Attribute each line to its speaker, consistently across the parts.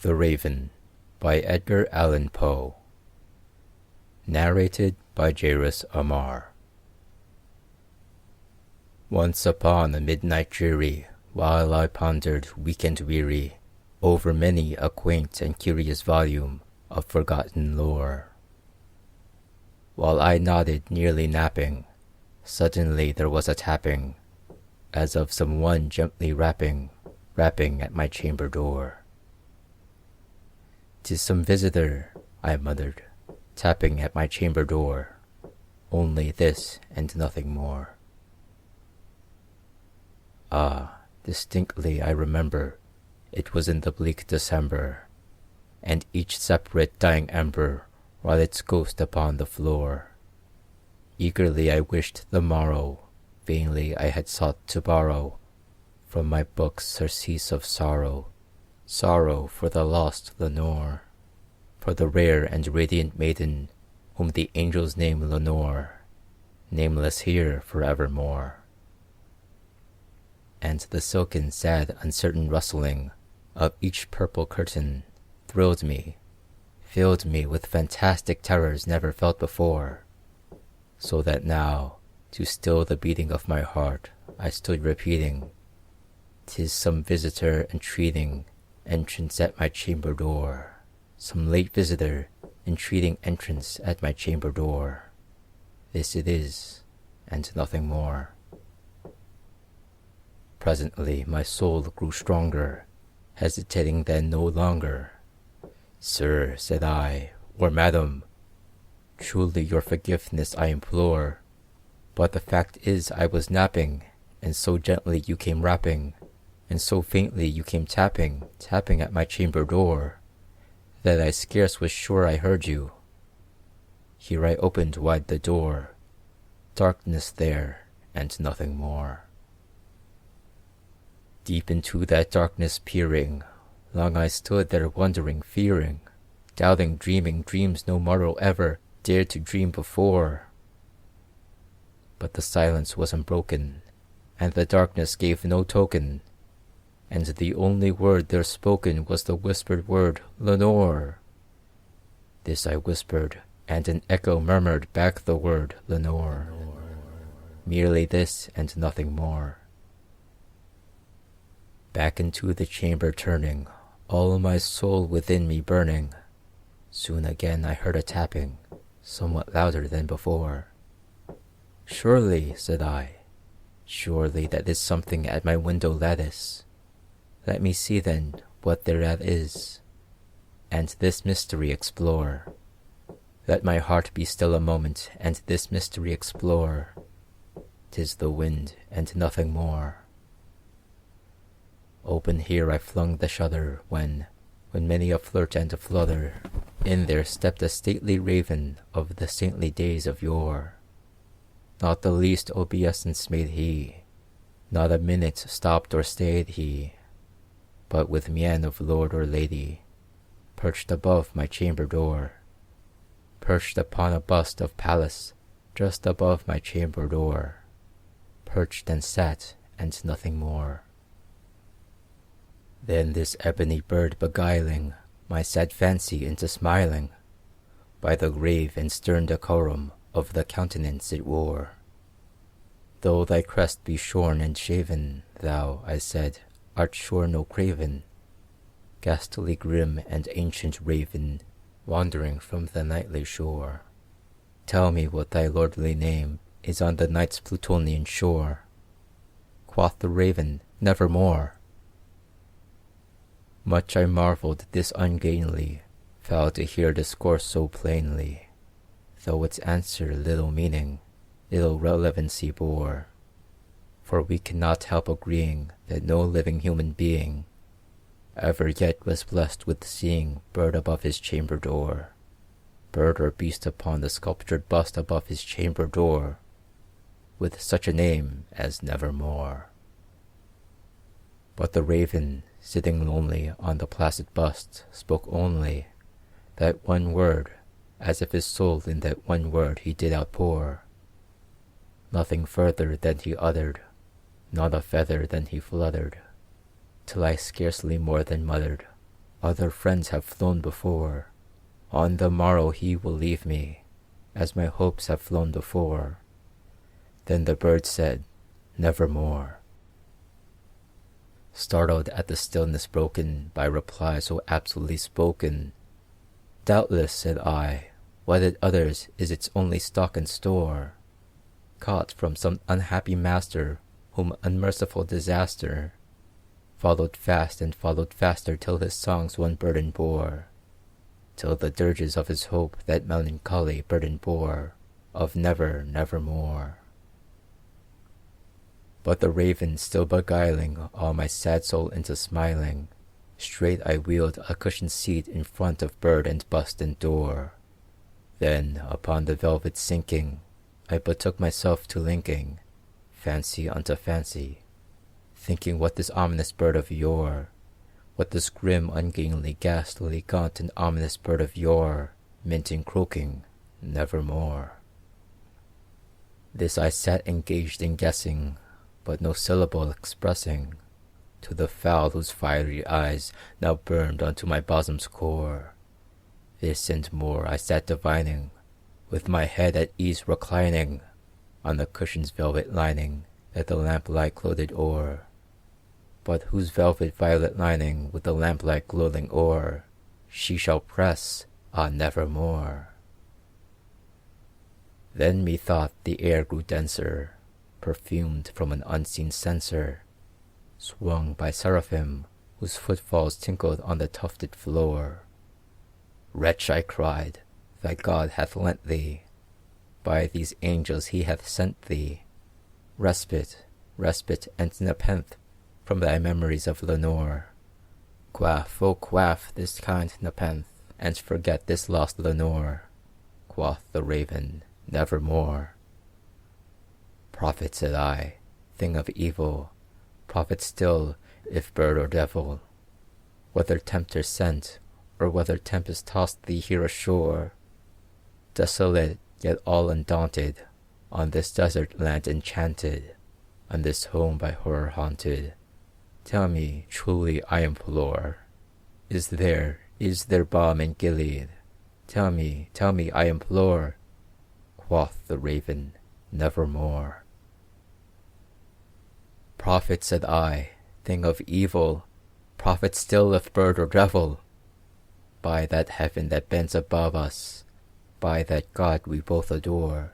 Speaker 1: The Raven by Edgar Allan Poe. Narrated by Jairus Amar. Once upon a midnight dreary, while I pondered, weak and weary, over many a quaint and curious volume of forgotten lore. While I nodded, nearly napping, suddenly there was a tapping, as of some one gently rapping at my chamber door. "'Tis some visitor," I muttered, tapping at my chamber door, only this and nothing more. Ah, distinctly I remember, it was in the bleak December, and each separate dying ember wrought its ghost upon the floor. Eagerly I wished the morrow, vainly I had sought to borrow from my books surcease of sorrow, sorrow for the lost Lenore, for the rare and radiant maiden whom the angels name Lenore, nameless here forevermore. And the silken, sad, uncertain rustling of each purple curtain thrilled me, filled me with fantastic terrors never felt before, so that now, to still the beating of my heart, I stood repeating, "'Tis some visitor entreating entrance at my chamber door, some late visitor entreating entrance at my chamber door. This it is, and nothing more." Presently my soul grew stronger, hesitating then no longer. "Sir," said I, "or madam, truly your forgiveness I implore, but the fact is I was napping, and so gently you came rapping, and so faintly you came tapping at my chamber door, that I scarce was sure I heard you. Here I opened wide the door, darkness there, and nothing more." Deep into that darkness peering, long I stood there wondering, fearing, doubting, dreaming dreams no mortal ever dared to dream before. But the silence was unbroken, and the darkness gave no token, and the only word there spoken was the whispered word, "Lenore." This I whispered, and an echo murmured back the word, "Lenore." Merely this and nothing more. Back into the chamber turning, all my soul within me burning, soon again I heard a tapping, somewhat louder than before. "Surely," said I, "surely that is something at my window lattice. Let me see then what thereat is, and this mystery explore. Let my heart be still a moment, and this mystery explore. 'Tis the wind, and nothing more." Open here I flung the shutter, when many a flirt and a flutter, in there stepped a stately raven of the saintly days of yore. Not the least obeisance made he, not a minute stopped or stayed he, but with mien of lord or lady, perched above my chamber door, perched upon a bust of Pallas just above my chamber door, perched and sat, and nothing more. Then this ebony bird beguiling my sad fancy into smiling, by the grave and stern decorum of the countenance it wore. "Though thy crest be shorn and shaven, thou," I said, "art sure no craven, ghastly grim and ancient raven, wandering from the nightly shore. Tell me what thy lordly name is on the night's Plutonian shore." Quoth the raven, "Nevermore." Much I marvelled this ungainly fowl to hear discourse so plainly, though its answer little meaning, little relevancy bore. For we cannot help agreeing that no living human being ever yet was blessed with seeing bird above his chamber door, bird or beast upon the sculptured bust above his chamber door, with such a name as Nevermore. But the raven, sitting lonely on the placid bust, spoke only that one word, as if his soul in that one word he did outpour. Nothing further than he uttered, not a feather than he fluttered, till I scarcely more than muttered, Other friends have flown before. On the morrow he will leave me, as my hopes have flown before. Then the bird said, nevermore. Startled at the stillness broken by reply so aptly spoken, doubtless, said I, wedded others is its only stock and store, caught from some unhappy master whom unmerciful disaster followed fast and followed faster till his songs one burden bore, till the dirges of his hope that melancholy burden bore, of never, nevermore. But the raven still beguiling all my sad soul into smiling, straight I wheeled a cushioned seat in front of bird and bust and door. Then, upon the velvet sinking, I betook myself to linking fancy unto fancy, thinking what this ominous bird of yore, what this grim, ungainly, ghastly, gaunt, and ominous bird of yore meant in croaking, nevermore. This I sat engaged in guessing, but no syllable expressing, to the fowl whose fiery eyes now burned unto my bosom's core. This and more I sat divining, with my head at ease reclining on the cushion's velvet lining that the lamplight clothed o'er, but whose velvet violet lining with the lamplight glowing o'er she shall press, nevermore. Then methought the air grew denser, perfumed from an unseen censer, swung by seraphim whose footfalls tinkled on the tufted floor. Wretch, I cried, thy God hath lent thee, by these angels he hath sent thee, respite, respite and nepenthe from thy memories of Lenore. Quaff, oh quaff this kind nepenthe, and forget this lost Lenore, quoth the raven, nevermore. Prophet, said I, thing of evil, prophet still, if bird or devil, whether tempter sent, or whether tempest tossed thee here ashore, desolate yet all undaunted, on this desert land enchanted, on this home by horror haunted, tell me, truly I implore, is there balm in Gilead? Tell me, I implore, quoth the raven, nevermore. Prophet, said I, thing of evil, prophet still if bird or devil, by that heaven that bends above us, by that God we both adore,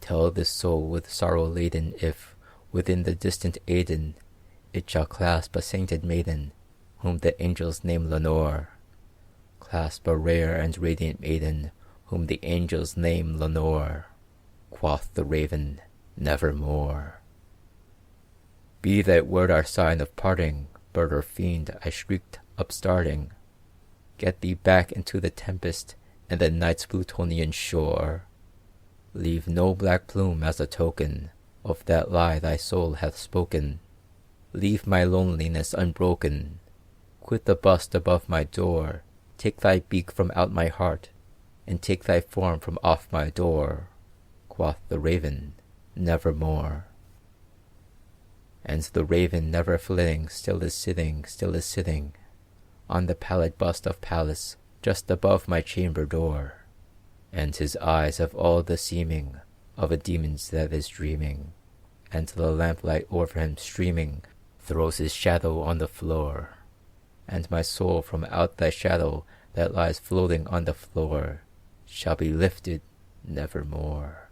Speaker 1: tell this soul with sorrow laden if, within the distant Aidenn, it shall clasp a sainted maiden, whom the angels name Lenore, clasp a rare and radiant maiden, whom the angels name Lenore, quoth the raven, nevermore. Be that word our sign of parting, bird or fiend, I shrieked, upstarting, get thee back into the tempest and the night's Plutonian shore. Leave no black plume as a token of that lie thy soul hath spoken. Leave my loneliness unbroken. Quit the bust above my door. Take thy beak from out my heart, and take thy form from off my door, quoth the raven, nevermore. And the raven never flitting still is sitting, on the pallid bust of Pallas, just above my chamber door, and his eyes have all the seeming of a demon's that is dreaming, and the lamplight over him streaming throws his shadow on the floor, and my soul from out thy shadow that lies floating on the floor shall be lifted nevermore.